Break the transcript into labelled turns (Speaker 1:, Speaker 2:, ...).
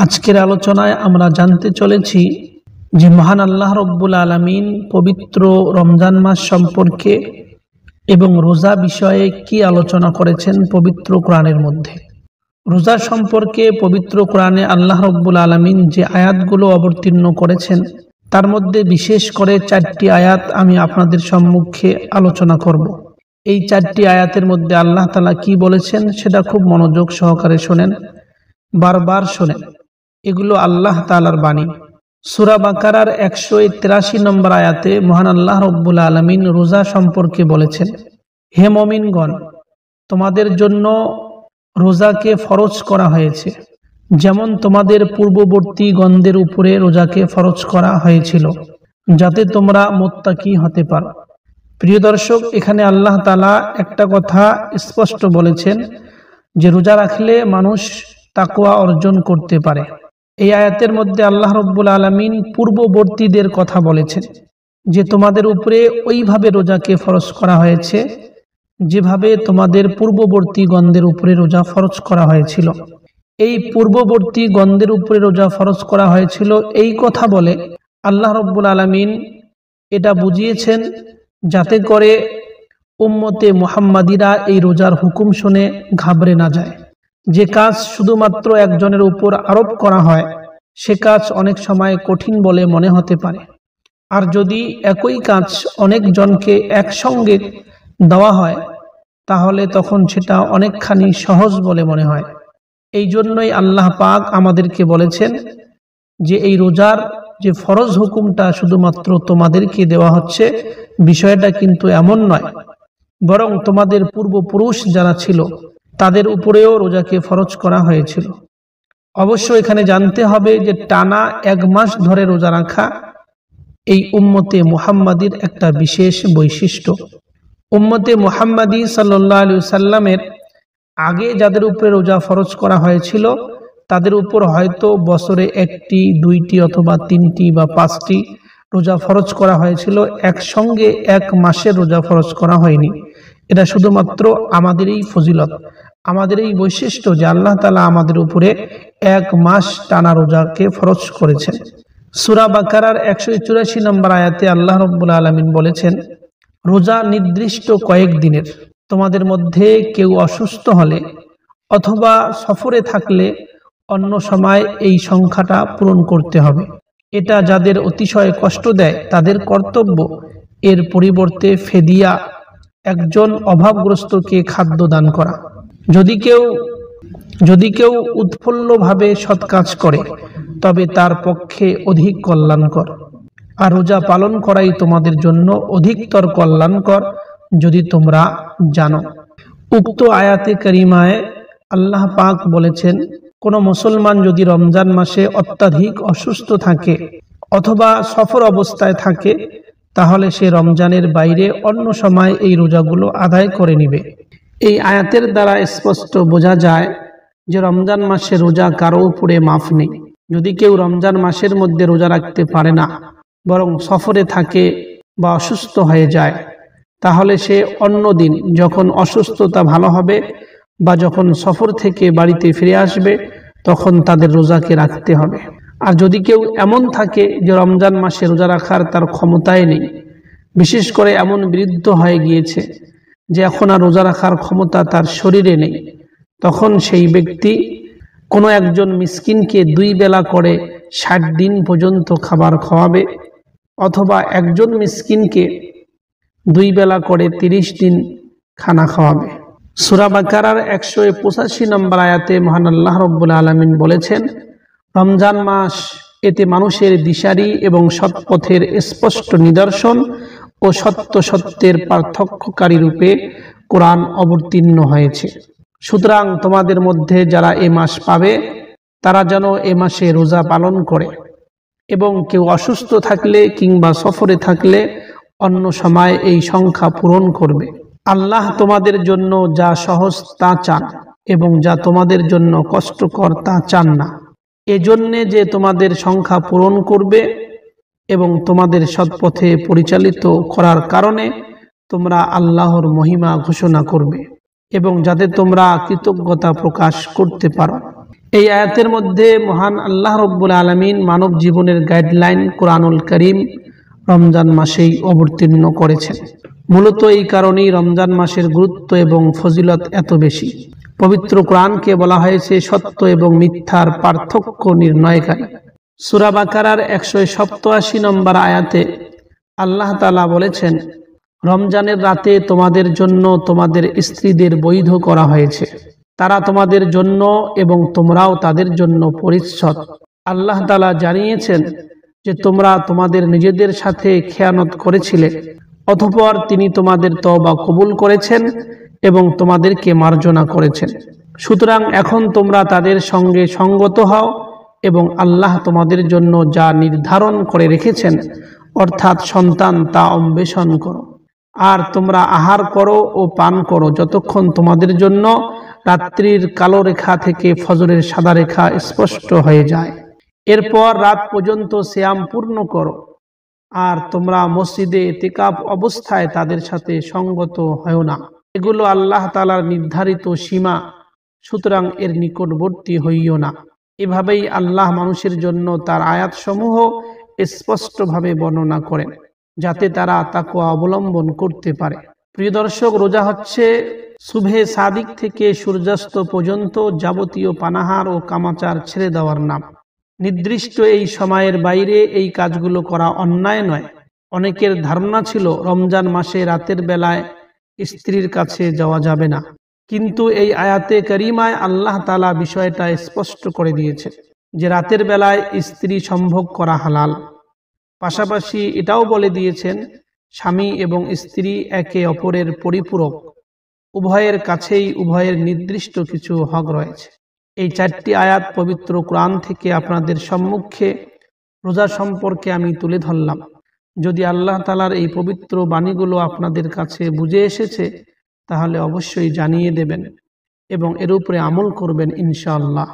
Speaker 1: আজকের আলোচনায় আমরা জানতে চলেছি যে মহান আল্লাহ রব্বুল আলামিন পবিত্র রমজান মাস সম্পর্কে এবং রোজা বিষয়ে কি আলোচনা করেছেন পবিত্র কোরআনের মধ্যে। রোজা সম্পর্কে পবিত্র কোরআনে আল্লাহ রব্বুল আলামিন যে আয়াতগুলো অবতীর্ণ করেছেন তার মধ্যে বিশেষ করে 4টি আয়াত আমি আপনাদের সম্মুখে আলোচনা করব। এই 4টি আয়াতের মধ্যে আল্লাহ তাআলা কি বলেছেন সেটা খুব মনোযোগ সহকারে শোনেন, বারবার শোনেন। এগুলো আল্লাহ তাআলার বাণী। সূরা বাকারার 183 নম্বর আয়াতে মহান আল্লাহ রব্বুল আলামিন রোজা সম্পর্কে বলেছেন, হে মুমিনগণ, তোমাদের জন্য রোজাকে ফরজ করা হয়েছে, যেমন তোমাদের পূর্ববর্তী গণদের উপরে রোজাকে ফরজ করা হয়েছিল, যাতে তোমরা মুত্তাকি হতে পারো। প্রিয় দর্শক, এখানে আল্লাহ তাআলা একটা কথা স্পষ্ট বলেছেন যে রোজা রাখলে মানুষ তাকওয়া অর্জন করতে পারে। এই আয়াতের মধ্যে আল্লাহ রব্বুল আলামিন পূর্ববর্তীদের কথা বলেছেন যে তোমাদের উপরে ওইভাবে রোজাকে ফরজ করা হয়েছে যেভাবে তোমাদের পূর্ববর্তী গণদের উপরে রোজা ফরজ করা হয়েছিল। এই পূর্ববর্তী গণদের উপরে রোজা ফরজ করা হয়েছিল এই কথা বলে আল্লাহ রব্বুল আলামিন এটা বুঝিয়েছেন যাতে করে উম্মতে মুহাম্মাদিরা এই রোজার হুকুম শুনে ঘাবড়ে না যায়। যে কাজ শুধুমাত্র একজনের উপর আরোপ করা হয় সে কাজ অনেক সময় কঠিন বলে মনে হতে পারে, আর যদি একই কাজ অনেক জনকে একসঙ্গে দেওয়া হয় তাহলে তখন সেটা অনেকখানি সহজ বলে মনে হয়। এই জন্যই আল্লাহ পাক আমাদেরকে বলেছেন যে এই রোজার যে ফরজ হুকুমটা শুধুমাত্র তোমাদেরকে দেওয়া হচ্ছে, বিষয়টা কিন্তু এমন নয়, বরং তোমাদের পূর্বপুরুষ যারা ছিল তাদের উপরেও রোজাকে ফরজ করা হয়েছিল। অবশ্য এখানে জানতে হবে যে টানা 1 মাস ধরে রোজা রাখা এই উম্মতে মুহাম্মাদির একটা বিশেষ বৈশিষ্ট্য। উম্মতে মুহাম্মাদি সাল্লাল্লাহু আলাইহি সাল্লামের আগে যাদের উপরে রোজা ফরজ করা হয়েছিল তাদের উপর হয়তো বছরে 1টি, 2টি অথবা 3টি বা 5টি রোজা ফরজ করা হয়েছিল, একসঙ্গে 1 মাসের রোজা ফরজ করা হয়নি। এটা শুধুমাত্র আমাদের এই ফজিলত, আমাদের এই বৈশিষ্ট্য যে আল্লাহ তাআলা আমাদের উপরে 1 মাস টানা রোজাকে ফরজ করেছেন। সূরা বাকারার 184 নম্বর আয়াতে আল্লাহ রব্বুল আলামিন বলেছেন, রোজা নির্দিষ্ট কয়েক দিনের, তোমাদের মধ্যে কেউ অসুস্থ হলে অথবা সফরে থাকলে অন্য সময় এই সংখ্যাটা পূরণ করতে হবে। এটা যাদের অতিশয় কষ্ট দেয় তাদের কর্তব্য এর পরিবর্তে ফেদিয়া, একজন অভাবগ্রস্তকে খাদ্য দান করা। যদি কেউ উৎফুল্লভাবে সৎ কাজ করে তবে তার পক্ষে অধিক কল্যাণকর, আর রোজা পালন করাই তোমাদের জন্য অধিকতর কল্যাণকর যদি তোমরা জানো। উক্ত আয়াতে কারিমায় আল্লাহ পাক বলেছেন, কোন মুসলমান যদি রমজান মাসে অত্যাধিক অসুস্থ থাকে অথবা সফর অবস্থায় থাকে তাহলে সে রমজানের বাইরে অন্য সময় এই রোজাগুলো আদায় করে নিবে। এই আয়াতের দ্বারা স্পষ্ট বোঝা যায় যে রমজান মাসে রোজা কারো উপরে মাফ নেই। যদি কেউ রমজান মাসের মধ্যে রোজা রাখতে পারে না, বরং সফরে থাকে বা অসুস্থ হয়ে যায়, তাহলে সে অন্য দিন যখন অসুস্থতা ভালো হবে বা যখন সফর থেকে বাড়িতে ফিরে আসবে তখন তাদের রোজাকে রাখতে হবে। আর যদি কেউ এমন থাকে যে রমজান মাসে রোজা রাখার তার ক্ষমতায় নেই, বিশেষ করে এমন বৃদ্ধ হয়ে গিয়েছে যে এখন আর রোজা রাখার ক্ষমতা তার শরীরে নেই, তখন সেই ব্যক্তি কোনো একজন মিসকিনকে 2 বেলা করে 60 দিন পর্যন্ত খাবার খাওয়াবে, অথবা একজন মিসকিনকে 2 বেলা করে 30 দিন খানা খাওয়াবে। সূরা বাকারার 185 নম্বর আয়াতে মহান আল্লাহ রব্বুল আলামিন বলেছেন, রমজান মাস এতে মানুষের দিশারি এবং সৎপথের স্পষ্ট নিদর্শন ও সত্যের পার্থক্যকারী রূপে কোরআন অবতীর্ণ হয়েছে। সুতরাং তোমাদের মধ্যে যারা এ মাস পাবে তারা যেন এ মাসে রোজা পালন করে, এবং কেউ অসুস্থ থাকলে কিংবা সফরে থাকলে অন্য সময় এই সংখ্যা পূরণ করবে। আল্লাহ তোমাদের জন্য যা সহজ তা চান এবং যা তোমাদের জন্য কষ্টকর তা চান না, এজন্যে যে তোমাদের সংখ্যা পূরণ করবে এবং তোমাদের সৎপথে পরিচালিত করার কারণে তোমরা আল্লাহর মহিমা ঘোষণা করবে এবং যাতে তোমরা কৃতজ্ঞতা প্রকাশ করতে পারো। এই আয়াতের মধ্যে মহান আল্লাহ রব্বুল আলামিন মানব জীবনের গাইডলাইন কোরআনুল কারীম রমজান মাসেই অবতীর্ণ করেছেন। মূলত এই কারণেই রমজান মাসের গুরুত্ব এবং ফজিলত এত বেশি। পবিত্র কোরআনকে বলা হয়েছে সত্য এবং মিথ্যার পার্থক্য নির্ণয়কারী। সূরা বাকারার 187 নম্বর আয়াতে আল্লাহ তাআলা বলেছেন, রমজানের রাতে তোমাদের জন্য তোমাদের স্ত্রীদের বৈধ করা হয়েছে, তারা তোমাদের জন্য এবং তোমরাও তাদের জন্য পরিচ্ছদ। আল্লাহ তাআলা জানিয়েছেন যে তোমরা তোমাদের নিজেদের সাথে খেয়ানত করেছিলে, অতঃপর তিনি তোমাদের তওবা কবুল করেছেন এবং তোমাদেরকে মার্জনা করেছেন। সুতরাং এখন তোমরা তাদের সঙ্গে সঙ্গত হও এবং আল্লাহ তোমাদের জন্য যা নির্ধারণ করে রেখেছেন অর্থাৎ সন্তান তা অন্বেষণ করো। আর তোমরা আহার করো ও পান করো যতক্ষণ তোমাদের জন্য রাত্রির কালো রেখা থেকে ফজরের সাদা রেখা স্পষ্ট হয়ে যায়। এরপর রাত পর্যন্ত সিয়াম পূর্ণ করো। আর তোমরা মসজিদে ইতিকাফ অবস্থায় তাদের সাথে সঙ্গত হও না। এগুলো আল্লাহ তাআলার নির্ধারিত সীমা, সুতরাং এর নিকটবর্তী হইও না। এভাবেই আল্লাহ মানুষের জন্য তার আয়াতসমূহ স্পষ্টভাবে বর্ণনা করেন যাতে তারা তাকওয়া অবলম্বন করতে পারে। প্রিয় দর্শক, রোজা হচ্ছে সুবহে সাদিক থেকে সূর্যাস্ত পর্যন্ত যাবতীয় পানাহার ও কামাচার ছেড়ে দেওয়ার নাম। নির্দিষ্ট এই সময়ের বাইরে এই কাজগুলো করা অন্যায় নয়। অনেকের ধারণা ছিল রমজান মাসে রাতের বেলায় স্ত্রীর কাছে যাওয়া যাবে না, কিন্তু এই আয়াতে কারিমায় আল্লাহ তাআলা বিষয়টা স্পষ্ট করে দিয়েছে যে রাতের বেলায় স্ত্রী সম্ভোগ করা হালাল। পাশাপাশি এটাও বলে দিয়েছেন স্বামী এবং স্ত্রী একে অপরের পরিপূরক, উভয়ের কাছেই উভয়ের নির্দিষ্ট কিছু হক রয়েছে। এই 4টি আয়াত পবিত্র কোরআন থেকে আপনাদের সম্মুখে রোজা সম্পর্কে আমি তুলে ধরলাম। যদি আল্লাহ তাআলার এই পবিত্র বাণীগুলো আপনাদের কাছে বুঝে এসেছে তাহলে অবশ্যই জানিয়ে দেবেন এবং এর উপরে আমল করবেন ইনশাআল্লাহ।